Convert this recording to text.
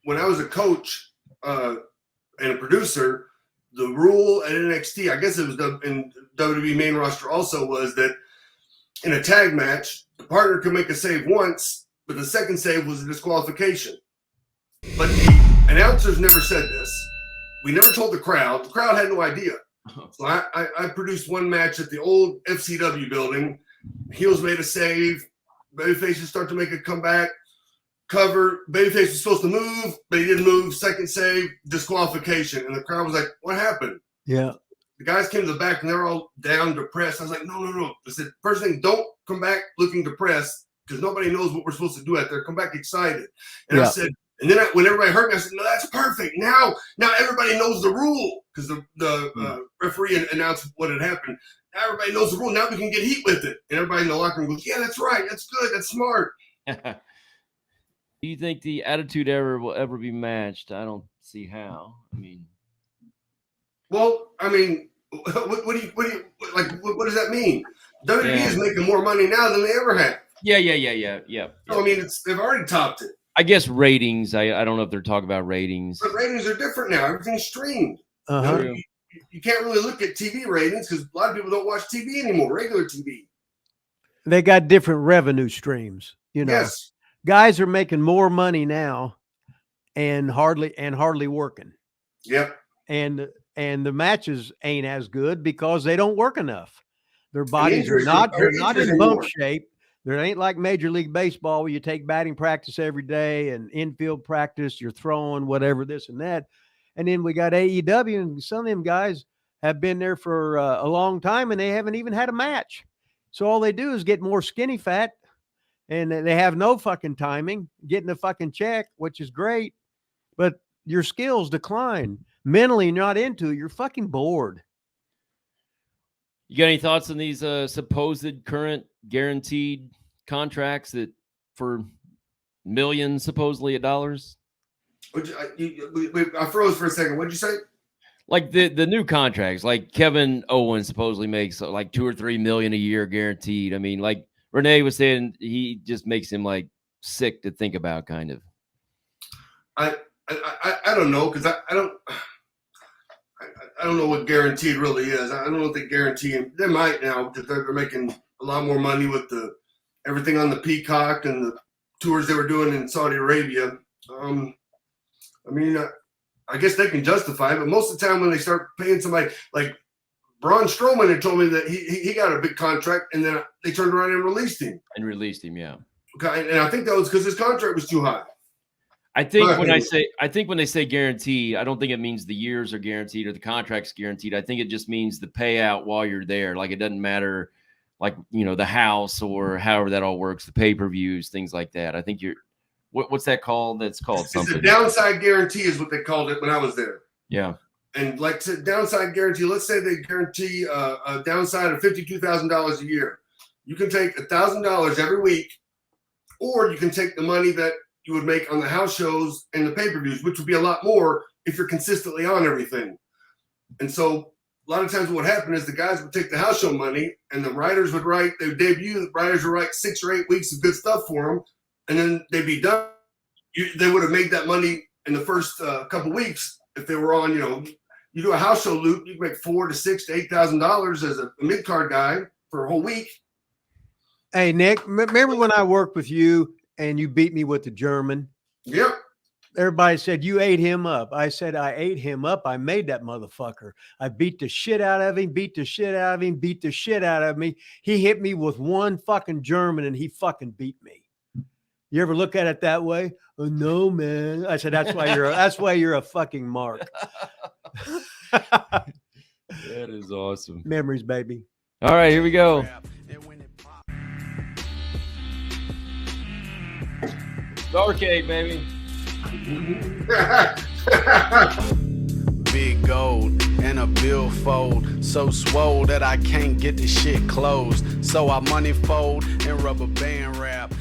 when I was a coach and a producer, the rule at NXT, I guess it was in WWE main roster also, was that in a tag match, the partner could make a save once, but the second save was a disqualification. But the announcers never said this. We never told the crowd. The crowd had no idea. So I produced one match at the old FCW building. Heels made a save. Babyfaces start to make a comeback. Cover. Babyface was supposed to move, but he didn't move. Second save, disqualification. And the crowd was like, what happened? Yeah. The guys came to the back and they're all down, depressed. I was like, no. I said, first thing, don't come back looking depressed because nobody knows what we're supposed to do out there. Come back excited. And I said, and then when everybody heard me, I said, no, that's perfect. Now everybody knows the rule because the referee announced what had happened. Now everybody knows the rule. Now we can get heat with it. And everybody in the locker room goes, yeah, that's right. That's good. That's smart. Do you think the Attitude Era will ever be matched? I don't see how. I mean, what does that mean? WWE is making more money now than they ever have. Yeah. So, I mean, they've already topped it. I guess ratings. I don't know if they're talking about ratings. But ratings are different now. Everything's streamed. Uh-huh. You can't really look at TV ratings because a lot of people don't watch TV anymore, regular TV. They got different revenue streams, you know. Yes. Guys are making more money now and hardly working. Yep. And the matches ain't as good because they don't work enough. Their bodies are not in bump shape. There ain't like Major League Baseball where you take batting practice every day and infield practice, you're throwing whatever, this and that. And then we got AEW, and some of them guys have been there for a long time and they haven't even had a match. So all they do is get more skinny fat and they have no fucking timing, getting a fucking check, which is great, but your skills decline. Mentally, you're not into it. You're fucking bored. You got any thoughts on these supposed current guaranteed contracts that for millions supposedly of dollars? I froze for a second. What'd you say? Like the new contracts, like Kevin Owens supposedly makes like $2 or $3 million a year guaranteed. I mean, like Renee was saying, he just makes him like sick to think about, kind of. I don't know because I don't know what guaranteed really is. I don't know what they guarantee. They might now because they're making a lot more money with everything on the Peacock and the tours they were doing in Saudi Arabia. I guess they can justify it, but most of the time when they start paying somebody like Braun Strowman had told me that he got a big contract and then they turned around and released him. Yeah. Okay, and I think that was because his contract was too high. I think when they say guaranteed, I don't think it means the years are guaranteed or the contract's guaranteed. I think it just means the payout while you're there. Like it doesn't matter, like, you know, the house or however that all works, the pay-per-views, things like that. I think what's that called? That's called something. It's a downside guarantee is what they called it when I was there. Yeah. And like downside guarantee, let's say they guarantee a downside of $52,000 a year. You can take $1,000 every week, or you can take the money that you would make on the house shows and the pay-per-views, which would be a lot more if you're consistently on everything. And so a lot of times what would happen is the guys would take the house show money and the writers would debut, the writers would write 6 or 8 weeks of good stuff for them, and then they'd be done. They would have made that money in the first couple weeks if they were on, you know, you do a house show loop, you can make $4,000 to $6,000 to $8,000 as a mid-card guy for a whole week. Hey, Nick, remember when I worked with you and you beat me with the German? Yep. Everybody said, you ate him up. I said, I ate him up. I made that motherfucker. I beat the shit out of him, beat the shit out of me. He hit me with one fucking German and he fucking beat me. You ever look at it that way? Oh, no, man. I said, that's why you're a fucking mark. That is awesome. Memories, baby. All right, here we go. Arcade, baby. Big gold and a billfold, so swole that I can't get the shit closed. So I money fold and rubber band wrap.